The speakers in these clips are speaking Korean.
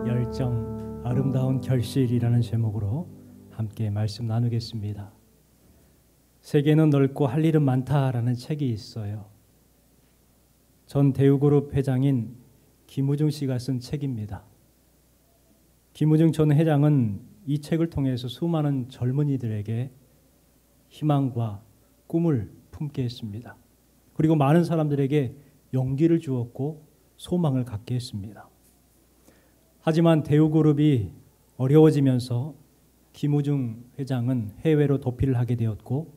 열정 아름다운 결실이라는 제목으로 함께 말씀 나누겠습니다. 세계는 넓고 할 일은 많다라는 책이 있어요. 전 대우그룹 회장인 김우중 씨가 쓴 책입니다. 김우중 전 회장은 이 책을 통해서 수많은 젊은이들에게 희망과 꿈을 품게 했습니다. 그리고 많은 사람들에게 용기를 주었고 소망을 갖게 했습니다. 하지만 대우그룹이 어려워지면서 김우중 회장은 해외로 도피를 하게 되었고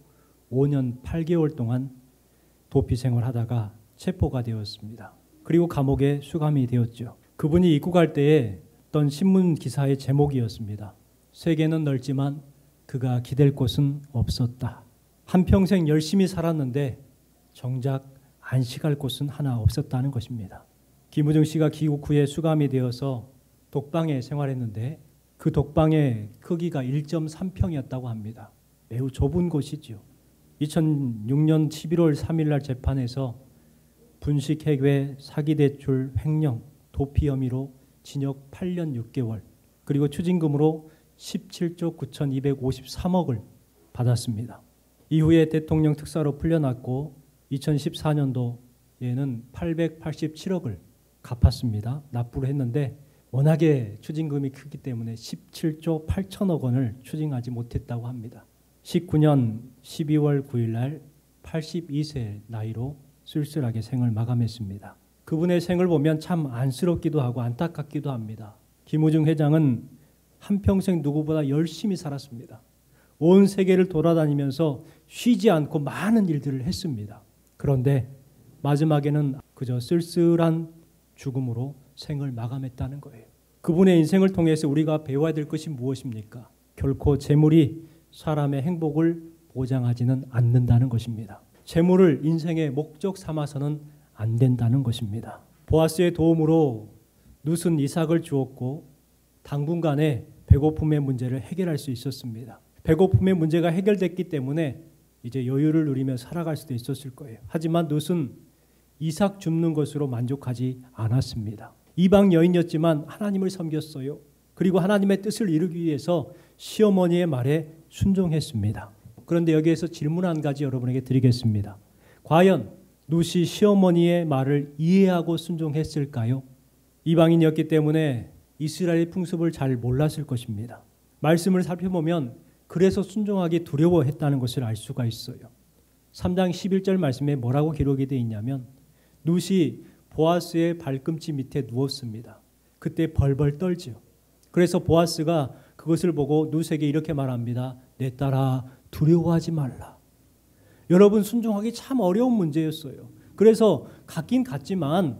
5년 8개월 동안 도피 생활하다가 체포가 되었습니다. 그리고 감옥에 수감이 되었죠. 그분이 입국할 때에 어떤 신문 기사의 제목이었습니다. 세계는 넓지만 그가 기댈 곳은 없었다. 한평생 열심히 살았는데 정작 안식할 곳은 하나 없었다는 것입니다. 김우중 씨가 귀국 후에 수감이 되어서 독방에 생활했는데 그 독방의 크기가 1.3평이었다고 합니다. 매우 좁은 곳이죠. 2006년 11월 3일 날 재판에서 분식회계, 사기대출, 횡령, 도피 혐의로 징역 8년 6개월 그리고 추징금으로 17조 9,253억을 받았습니다. 이후에 대통령 특사로 풀려났고 2014년도에는 887억을 갚았습니다. 납부를 했는데 워낙에 추징금이 크기 때문에 17조 8천억 원을 추징하지 못했다고 합니다. 19년 12월 9일 날 82세 나이로 쓸쓸하게 생을 마감했습니다. 그분의 생을 보면 참 안쓰럽기도 하고 안타깝기도 합니다. 김우중 회장은 한평생 누구보다 열심히 살았습니다. 온 세계를 돌아다니면서 쉬지 않고 많은 일들을 했습니다. 그런데 마지막에는 그저 쓸쓸한 죽음으로 생을 마감했다는 거예요. 그분의 인생을 통해서 우리가 배워야 될 것이 무엇입니까? 결코 재물이 사람의 행복을 보장하지는 않는다는 것입니다. 재물을 인생의 목적 삼아서는 안 된다는 것입니다. 보아스의 도움으로 룻은 이삭을 주었고 당분간에 배고픔의 문제를 해결할 수 있었습니다. 배고픔의 문제가 해결됐기 때문에 이제 여유를 누리며 살아갈 수도 있었을 거예요. 하지만 룻은 이삭 줍는 것으로 만족하지 않았습니다. 이방 여인이었지만 하나님을 섬겼어요. 그리고 하나님의 뜻을 이루기 위해서 시어머니의 말에 순종했습니다. 그런데 여기에서 질문 한 가지 여러분에게 드리겠습니다. 과연 룻이 시어머니의 말을 이해하고 순종했을까요? 이방인이었기 때문에 이스라엘 풍습을 잘 몰랐을 것입니다. 말씀을 살펴보면 그래서 순종하기 두려워했다는 것을 알 수가 있어요. 3장 11절 말씀에 뭐라고 기록이 되어 있냐면 룻이 보아스의 발꿈치 밑에 누웠습니다. 그때 벌벌 떨죠. 그래서 보아스가 그것을 보고 룻에게 이렇게 말합니다. 내 딸아 두려워하지 말라. 여러분 순종하기 참 어려운 문제였어요. 그래서 같긴 같지만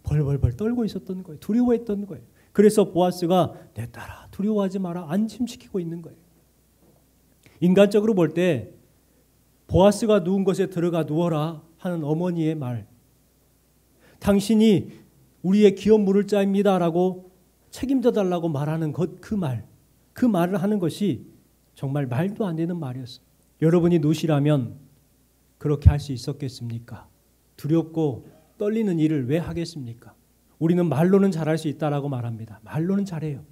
벌벌벌 떨고 있었던 거예요. 두려워했던 거예요. 그래서 보아스가 내 딸아 두려워하지 마라 안심시키고 있는 거예요. 인간적으로 볼 때 보아스가 누운 곳에 들어가 누워라 하는 어머니의 말, 당신이 우리의 기업 물을 자입니다라고 책임져 달라고 말하는 그 말을 하는 것이 정말 말도 안 되는 말이었어요. 여러분이 룻이라면 그렇게 할 수 있었겠습니까? 두렵고 떨리는 일을 왜 하겠습니까? 우리는 말로는 잘할 수 있다라고 말합니다. 말로는 잘해요.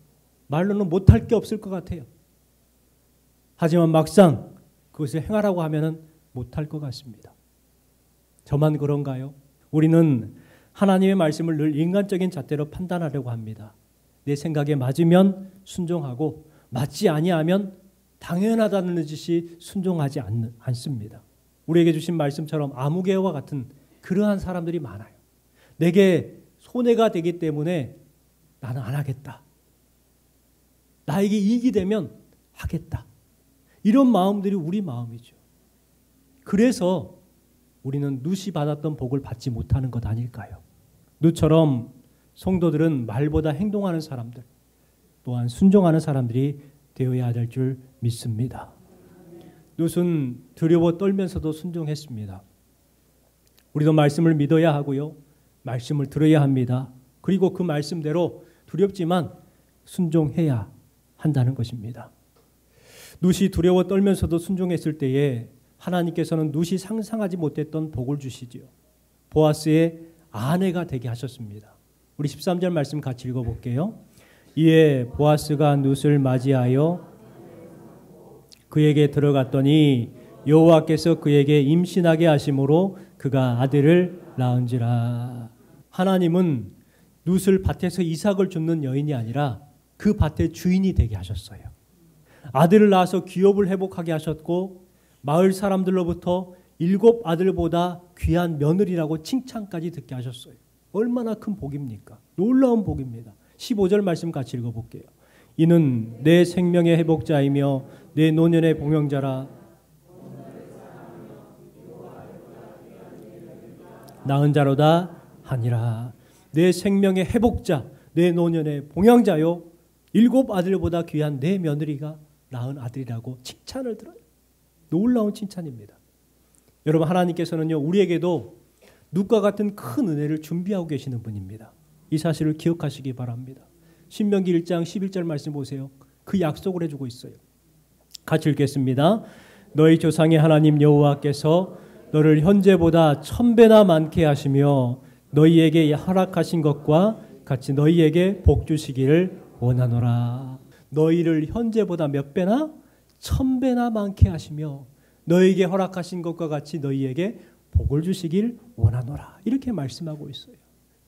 말로는 못할 게 없을 것 같아요. 하지만 막상 그것을 행하라고 하면은 못할 것 같습니다. 저만 그런가요? 우리는 하나님의 말씀을 늘 인간적인 잣대로 판단하려고 합니다. 내 생각에 맞으면 순종하고 맞지 아니하면 당연하다는 듯이 순종하지 않습니다. 우리에게 주신 말씀처럼 아무개와 같은 그러한 사람들이 많아요. 내게 손해가 되기 때문에 나는 안 하겠다. 나에게 이익이 되면 하겠다. 이런 마음들이 우리 마음이죠. 그래서 우리는 룻이 받았던 복을 받지 못하는 것 아닐까요? 룻처럼 성도들은 말보다 행동하는 사람들, 또한 순종하는 사람들이 되어야 될 줄 믿습니다. 룻은 두려워 떨면서도 순종했습니다. 우리도 말씀을 믿어야 하고요. 말씀을 들어야 합니다. 그리고 그 말씀대로 두렵지만 순종해야 한다는 것입니다. 룻이 두려워 떨면서도 순종했을 때에 하나님께서는 룻이 상상하지 못했던 복을 주시지요. 보아스의 아내가 되게 하셨습니다. 우리 13절 말씀 같이 읽어볼게요. 이에 보아스가 룻을 맞이하여 그에게 들어갔더니 여호와께서 그에게 임신하게 하심으로 그가 아들을 낳은지라. 하나님은 룻을 밭에서 이삭을 줍는 여인이 아니라 그 밭의 주인이 되게 하셨어요. 아들을 낳아서 기업을 회복하게 하셨고 마을 사람들로부터 7 아들보다 귀한 며느리라고 칭찬까지 듣게 하셨어요. 얼마나 큰 복입니까? 놀라운 복입니다. 15절 말씀 같이 읽어볼게요. 이는 내 생명의 회복자이며 내 노년의 봉영자라. 낳은 자로다 하니라. 내 생명의 회복자, 내 노년의 봉양자요, 7 아들보다 귀한 내 며느리가 낳은 아들이라고 칭찬을 들어요. 놀라운 칭찬입니다. 여러분, 하나님께서는요, 우리에게도 룻과 같은 큰 은혜를 준비하고 계시는 분입니다. 이 사실을 기억하시기 바랍니다. 신명기 1장 11절 말씀 보세요. 그 약속을 해주고 있어요. 같이 읽겠습니다. 너희 조상의 하나님 여호와께서 너를 현재보다 1000배나 많게 하시며 너희에게 허락하신 것과 같이 너희에게 복 주시기를 원하노라. 너희를 현재보다 몇 배나? 1000배나 많게 하시며 너희에게 허락하신 것과 같이 너희에게 복을 주시길 원하노라. 이렇게 말씀하고 있어요.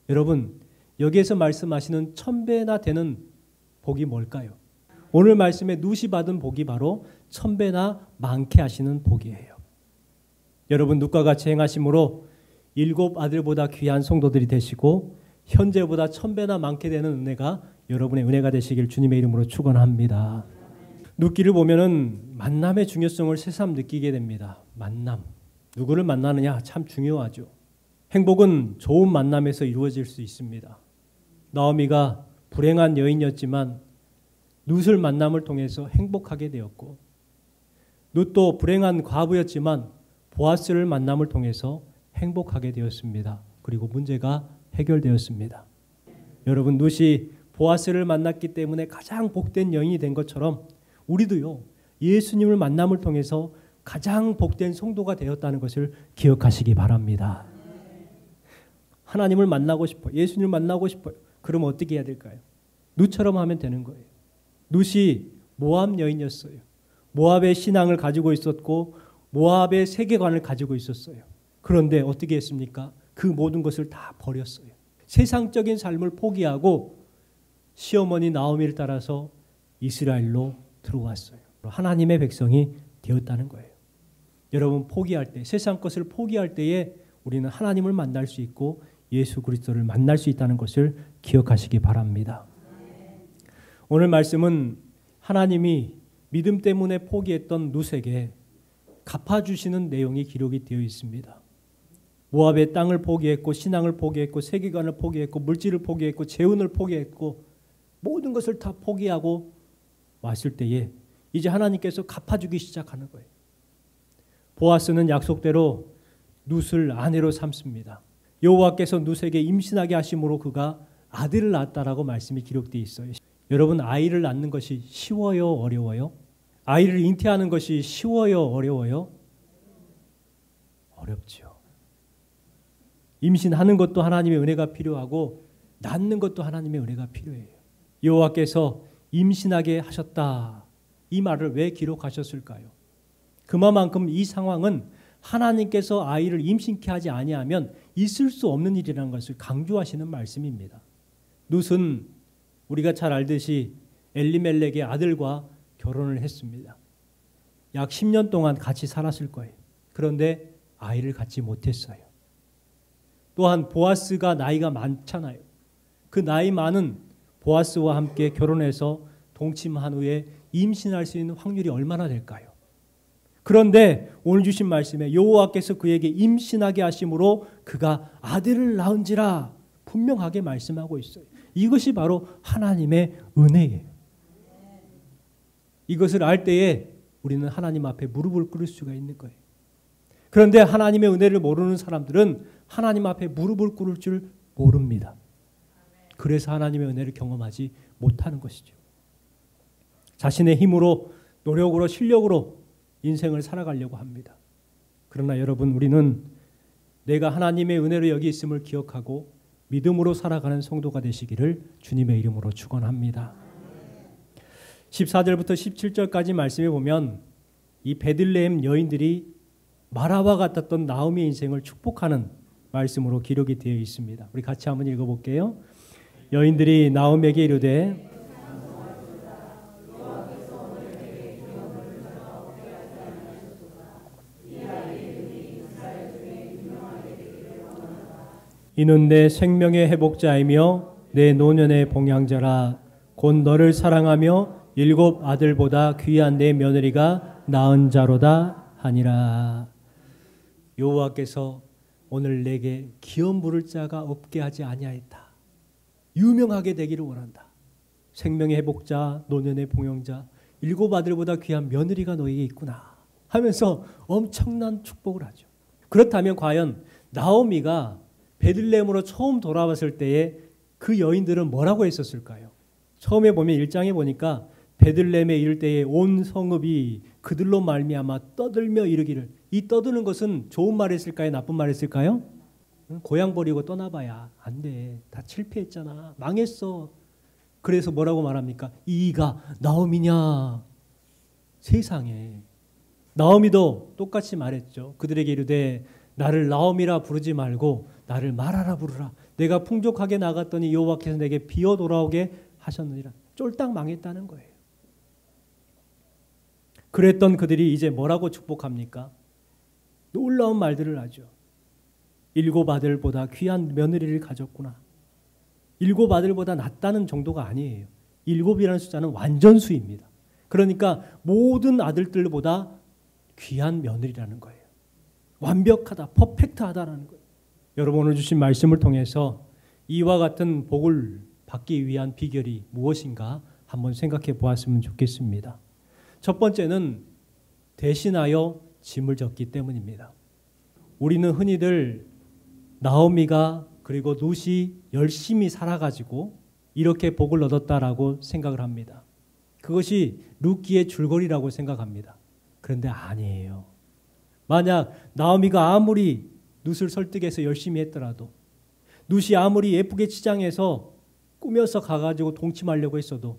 여러분, 여기에서 말씀하시는 1000배나 되는 복이 뭘까요? 오늘 말씀에 룻이 받은 복이 바로 1000배나 많게 하시는 복이에요. 여러분, 룻과 같이 행하심으로 7 아들보다 귀한 성도들이 되시고 현재보다 1000배나 많게 되는 은혜가 여러분의 은혜가 되시길 주님의 이름으로 축원합니다. 룻기를 보면은 만남의 중요성을 새삼 느끼게 됩니다. 만남. 누구를 만나느냐 참 중요하죠. 행복은 좋은 만남에서 이루어질 수 있습니다. 나오미가 불행한 여인이었지만 룻을 만남을 통해서 행복하게 되었고, 룻도 불행한 과부였지만 보아스를 만남을 통해서 행복하게 되었습니다. 그리고 문제가 해결되었습니다. 여러분, 룻이 보아스를 만났기 때문에 가장 복된 여인이 된 것처럼 우리도요, 예수님을 만남을 통해서 가장 복된 성도가 되었다는 것을 기억하시기 바랍니다. 하나님을 만나고 싶어요. 예수님을 만나고 싶어요. 그럼 어떻게 해야 될까요? 룻처럼 하면 되는 거예요. 룻이 모압 여인이었어요. 모압의 신앙을 가지고 있었고 모압의 세계관을 가지고 있었어요. 그런데 어떻게 했습니까? 그 모든 것을 다 버렸어요. 세상적인 삶을 포기하고 시어머니 나오미를 따라서 이스라엘로 들어왔어요. 하나님의 백성이 되었다는 거예요. 여러분, 포기할 때, 세상 것을 포기할 때에 우리는 하나님을 만날 수 있고 예수 그리스도를 만날 수 있다는 것을 기억하시기 바랍니다. 오늘 말씀은 하나님이 믿음 때문에 포기했던 룻에게 갚아주시는 내용이 기록이 되어 있습니다. 모압의 땅을 포기했고 신앙을 포기했고 세계관을 포기했고 물질을 포기했고 재운을 포기했고 모든 것을 다 포기하고 왔을 때에 이제 하나님께서 갚아주기 시작하는 거예요. 보아스는 약속대로 룻을 아내로 삼습니다. 여호와께서 룻에게 임신하게 하심으로 그가 아들을 낳았다라고 말씀이 기록되어 있어요. 여러분, 아이를 낳는 것이 쉬워요, 어려워요? 아이를 잉태하는 것이 쉬워요, 어려워요? 어렵죠. 임신하는 것도 하나님의 은혜가 필요하고 낳는 것도 하나님의 은혜가 필요해요. 여호와께서 임신하게 하셨다. 이 말을 왜 기록하셨을까요? 그만큼 이 상황은 하나님께서 아이를 임신케 하지 아니하면 있을 수 없는 일이라는 것을 강조하시는 말씀입니다. 룻은 우리가 잘 알듯이 엘리멜렉의 아들과 결혼을 했습니다. 약 10년 동안 같이 살았을 거예요. 그런데 아이를 갖지 못했어요. 또한 보아스가 나이가 많잖아요. 그 나이 많은 보아스와 함께 결혼해서 동침한 후에 임신할 수 있는 확률이 얼마나 될까요? 그런데 오늘 주신 말씀에 여호와께서 그에게 임신하게 하심으로 그가 아들을 낳은지라 분명하게 말씀하고 있어요. 이것이 바로 하나님의 은혜예요. 이것을 알 때에 우리는 하나님 앞에 무릎을 꿇을 수가 있는 거예요. 그런데 하나님의 은혜를 모르는 사람들은 하나님 앞에 무릎을 꿇을 줄 모릅니다. 그래서 하나님의 은혜를 경험하지 못하는 것이죠. 자신의 힘으로, 노력으로, 실력으로 인생을 살아가려고 합니다. 그러나 여러분, 우리는 내가 하나님의 은혜로 여기 있음을 기억하고 믿음으로 살아가는 성도가 되시기를 주님의 이름으로 축원합니다. 14절부터 17절까지 말씀해 보면 이 베들레헴 여인들이 마라와 같았던 나오미의 인생을 축복하는 말씀으로 기록이 되어 있습니다. 우리 같이 한번 읽어볼게요. 여인들이 나오미에게 이르되 이는 내 생명의 회복자이며 내 노년의 봉양자라. 곧 너를 사랑하며 7 아들보다 귀한 내 며느리가 낳은 자로다 하니라. 여호와께서 오늘 내게 기업 물을 자가 없게 하지 아니하였다. 유명하게 되기를 원한다. 생명의 회복자, 노년의 봉양자, 7 아들보다 귀한 며느리가 너에게 있구나 하면서 엄청난 축복을 하죠. 그렇다면 과연 나오미가 베들레헴으로 처음 돌아왔을 때에 그 여인들은 뭐라고 했었을까요? 처음에 보면 1장에 보니까 베들레헴에 이를 때에 온 성읍이 그들로 말미암아 떠들며 이르기를. 이 떠드는 것은 좋은 말했을까요? 나쁜 말했을까요? 고향 버리고 떠나봐야 안 돼. 다 실패했잖아. 망했어. 그래서 뭐라고 말합니까? 이가 나오미냐? 세상에. 나오미도 똑같이 말했죠. 그들에게 이르되 나를 나오미라 부르지 말고 나를 마라라 부르라. 내가 풍족하게 나갔더니 여호와께서 내게 비어 돌아오게 하셨느니라. 쫄딱 망했다는 거예요. 그랬던 그들이 이제 뭐라고 축복합니까? 놀라운 말들을 하죠. 7 아들보다 귀한 며느리를 가졌구나. 7 아들보다 낫다는 정도가 아니에요. 7이라는 숫자는 완전수입니다. 그러니까 모든 아들들보다 귀한 며느리라는 거예요. 완벽하다, 퍼펙트하다라는 거예요. 여러분 오늘 주신 말씀을 통해서 이와 같은 복을 받기 위한 비결이 무엇인가 한번 생각해 보았으면 좋겠습니다. 첫 번째는 대신하여 짐을 졌기 때문입니다. 우리는 흔히들 나오미가 그리고 룻이 열심히 살아가지고 이렇게 복을 얻었다라고 생각을 합니다. 그것이 룻기의 줄거리라고 생각합니다. 그런데 아니에요. 만약 나오미가 아무리 룻을 설득해서 열심히 했더라도, 룻이 아무리 예쁘게 치장해서 꾸며서 가가지고 동침하려고 했어도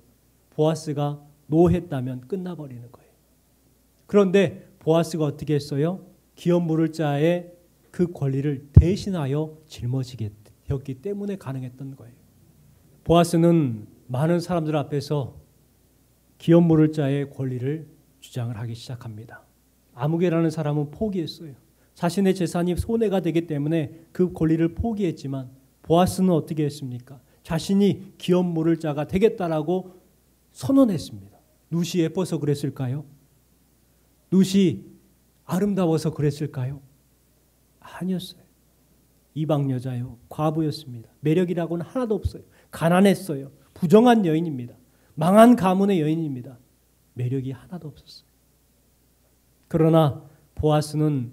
보아스가 노했다면 끝나버리는 거예요. 그런데 보아스가 어떻게 했어요? 기업 물을 자의 그 권리를 대신하여 짊어지게 되었기 때문에 가능했던 거예요. 보아스는 많은 사람들 앞에서 기업 물을 자의 권리를 주장을 하기 시작합니다. 아무개라는 사람은 포기했어요. 자신의 재산이 손해가 되기 때문에 그 권리를 포기했지만 보아스는 어떻게 했습니까? 자신이 기업 물을 자가 되겠다라고 선언했습니다. 룻이 예뻐서 그랬을까요? 룻이 아름다워서 그랬을까요? 아니었어요. 이방 여자요. 과부였습니다. 매력이라고는 하나도 없어요. 가난했어요. 부정한 여인입니다. 망한 가문의 여인입니다. 매력이 하나도 없었어요. 그러나 보아스는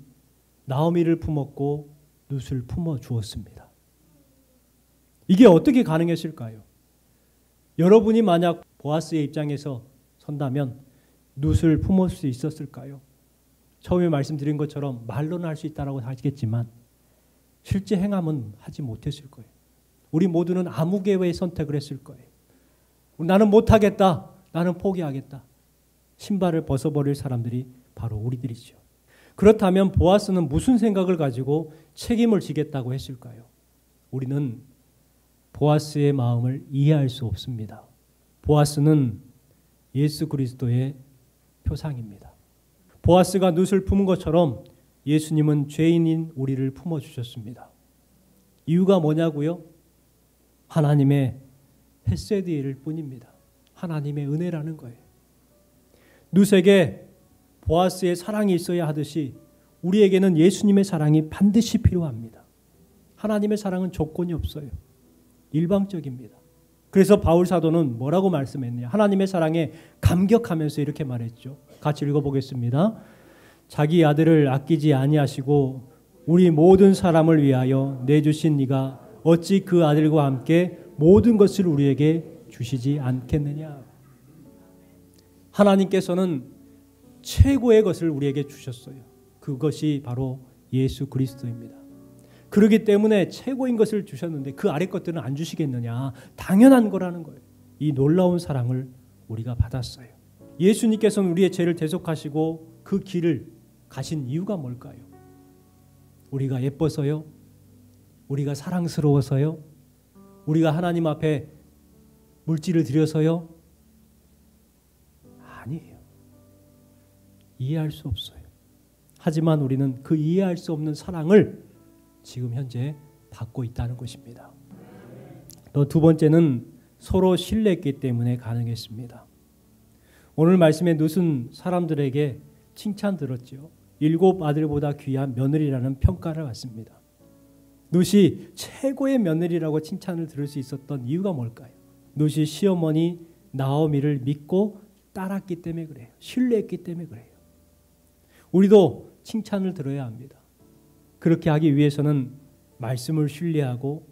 나오미를 품었고 룻을 품어 주었습니다. 이게 어떻게 가능했을까요? 여러분이 만약 보아스의 입장에서 선다면 룻을 품을 수 있었을까요? 처음에 말씀드린 것처럼 말로는 할 수 있다고 하시겠지만 실제 행함은 하지 못했을 거예요. 우리 모두는 아무개의 선택을 했을 거예요. 나는 못하겠다. 나는 포기하겠다. 신발을 벗어버릴 사람들이 바로 우리들이죠. 그렇다면 보아스는 무슨 생각을 가지고 책임을 지겠다고 했을까요? 우리는 보아스의 마음을 이해할 수 없습니다. 보아스는 예수 그리스도의 표상입니다. 보아스가 룻을 품은 것처럼 예수님은 죄인인 우리를 품어주셨습니다. 이유가 뭐냐고요? 하나님의 헤세드일 뿐입니다. 하나님의 은혜라는 거예요. 룻에게 보아스의 사랑이 있어야 하듯이 우리에게는 예수님의 사랑이 반드시 필요합니다. 하나님의 사랑은 조건이 없어요. 일방적입니다. 그래서 바울 사도는 뭐라고 말씀했냐? 하나님의 사랑에 감격하면서 이렇게 말했죠. 같이 읽어보겠습니다. 자기 아들을 아끼지 아니하시고 우리 모든 사람을 위하여 내주신 이가 어찌 그 아들과 함께 모든 것을 우리에게 주시지 않겠느냐? 하나님께서는 최고의 것을 우리에게 주셨어요. 그것이 바로 예수 그리스도입니다. 그러기 때문에 최고인 것을 주셨는데 그 아래 것들은 안 주시겠느냐. 당연한 거라는 거예요. 이 놀라운 사랑을 우리가 받았어요. 예수님께서는 우리의 죄를 대속하시고 그 길을 가신 이유가 뭘까요? 우리가 예뻐서요? 우리가 사랑스러워서요? 우리가 하나님 앞에 물질을 드려서요? 아니에요. 이해할 수 없어요. 하지만 우리는 그 이해할 수 없는 사랑을 지금 현재 받고 있다는 것입니다. 또 두 번째는 서로 신뢰했기 때문에 가능했습니다. 오늘 말씀에 룻은 사람들에게 칭찬 들었죠. 7 아들보다 귀한 며느리라는 평가를 받습니다. 룻이 최고의 며느리라고 칭찬을 들을 수 있었던 이유가 뭘까요? 룻이 시어머니 나오미를 믿고 따랐기 때문에 그래요. 신뢰했기 때문에 그래요. 우리도 칭찬을 들어야 합니다. 그렇게 하기 위해서는 말씀을 신뢰하고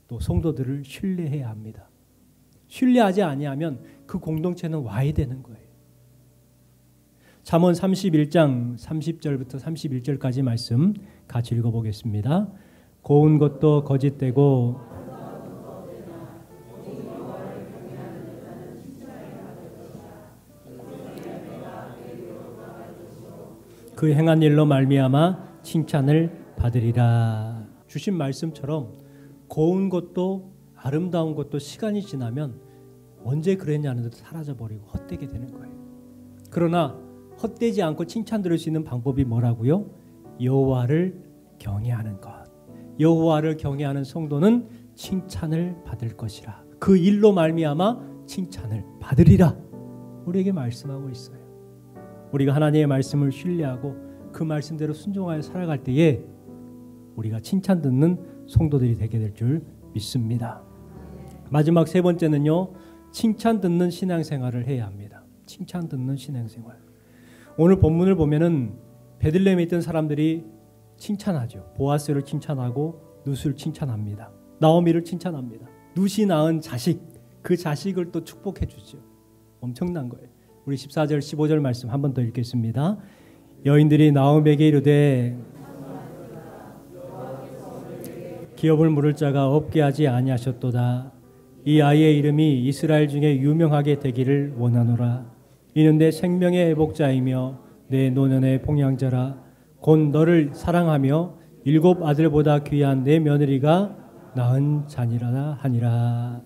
또 성도들을 신뢰해야 합니다. 신뢰하지 아니하면 그 공동체는 와야 되는 거예요. 잠언 31장 30절부터 31절까지 말씀 같이 읽어보겠습니다. 고운 것도 거짓되고 그 행한 일로 말미암아 칭찬을 받으리라. 주신 말씀처럼 고운 것도 아름다운 것도 시간이 지나면 언제 그랬냐는 듯 사라져버리고 헛되게 되는 거예요. 그러나 헛되지 않고 칭찬 들을 수 있는 방법이 뭐라고요? 여호와를 경외하는 것. 여호와를 경외하는 성도는 칭찬을 받을 것이라. 그 일로 말미암아 칭찬을 받으리라. 우리에게 말씀하고 있어요. 우리가 하나님의 말씀을 신뢰하고 그 말씀대로 순종하여 살아갈 때에 우리가 칭찬 듣는 성도들이 되게 될 줄 믿습니다. 마지막 세 번째는요. 칭찬 듣는 신앙생활을 해야 합니다. 칭찬 듣는 신앙생활. 오늘 본문을 보면은 베들레헴에 있던 사람들이 칭찬하죠. 보아스를 칭찬하고 룻을 칭찬합니다. 나오미를 칭찬합니다. 룻이 낳은 자식, 그 자식을 또 축복해 주죠. 엄청난 거예요. 우리 14절 15절 말씀 한 번 더 읽겠습니다. 여인들이 나오미에게 이르되 기업을 물을 자가 없게 하지 아니하셨도다. 이 아이의 이름이 이스라엘 중에 유명하게 되기를 원하노라. 이는 내 생명의 회복자이며 내 노년의 봉양자라. 곧 너를 사랑하며 7 아들보다 귀한 내 며느리가 낳은 자니라 하니라.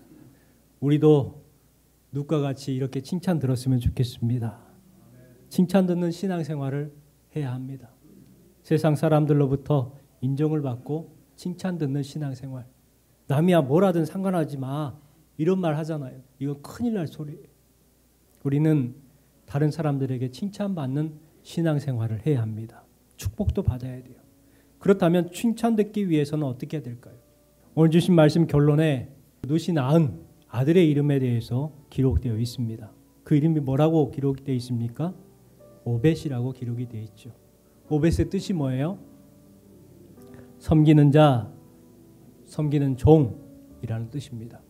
우리도 룻과 같이 이렇게 칭찬 들었으면 좋겠습니다. 칭찬 듣는 신앙생활을 해야 합니다. 세상 사람들로부터 인정을 받고 칭찬 듣는 신앙생활. 남이야 뭘 하든 상관하지 마. 이런 말 하잖아요. 이건 큰일 날 소리예요. 우리는 다른 사람들에게 칭찬받는 신앙생활을 해야 합니다. 축복도 받아야 돼요. 그렇다면 칭찬 듣기 위해서는 어떻게 해야 될까요? 오늘 주신 말씀 결론에 룻이 낳은 아들의 이름에 대해서 기록되어 있습니다. 그 이름이 뭐라고 기록되어 있습니까? 오벳이라고 기록이 되어 있죠. 오벳의 뜻이 뭐예요? 섬기는 자, 섬기는 종이라는 뜻입니다.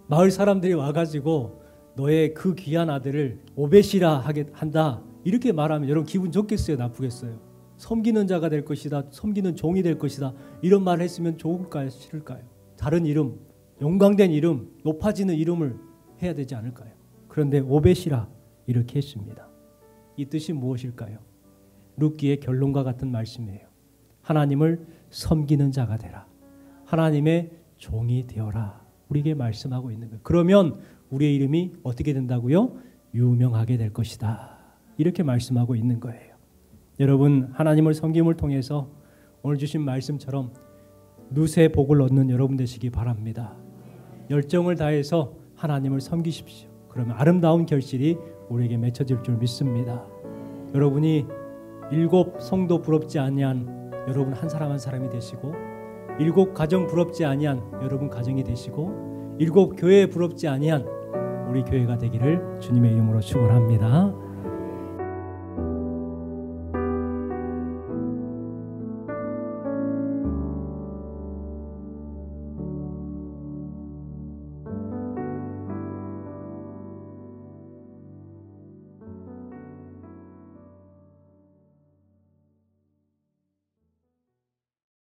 마을 사람들이 와가지고 너의 그 귀한 아들을 오벳이라 하게 한다. 이렇게 말하면 여러분 기분 좋겠어요? 나쁘겠어요? 섬기는 자가 될 것이다. 섬기는 종이 될 것이다. 이런 말을 했으면 좋을까요? 싫을까요? 다른 이름, 영광된 이름, 높아지는 이름을 해야 되지 않을까요? 그런데 오벳이라 이렇게 했습니다. 이 뜻이 무엇일까요? 룻기의 결론과 같은 말씀이에요. 하나님을 섬기는 자가 되라. 하나님의 종이 되어라. 우리에게 말씀하고 있는 거예요. 그러면 우리의 이름이 어떻게 된다고요? 유명하게 될 것이다. 이렇게 말씀하고 있는 거예요. 여러분 하나님을 섬김을 통해서 오늘 주신 말씀처럼 룻의 복을 얻는 여러분 되시기 바랍니다. 열정을 다해서 하나님을 섬기십시오. 그러면 아름다운 결실이 우리에게 맺혀질 줄 믿습니다. 여러분이 7 성도 부럽지 아니한 여러분 한 사람 한 사람이 되시고 7 가정 부럽지 아니한 여러분 가정이 되시고 7 교회 부럽지 아니한 우리 교회가 되기를 주님의 이름으로 축원합니다.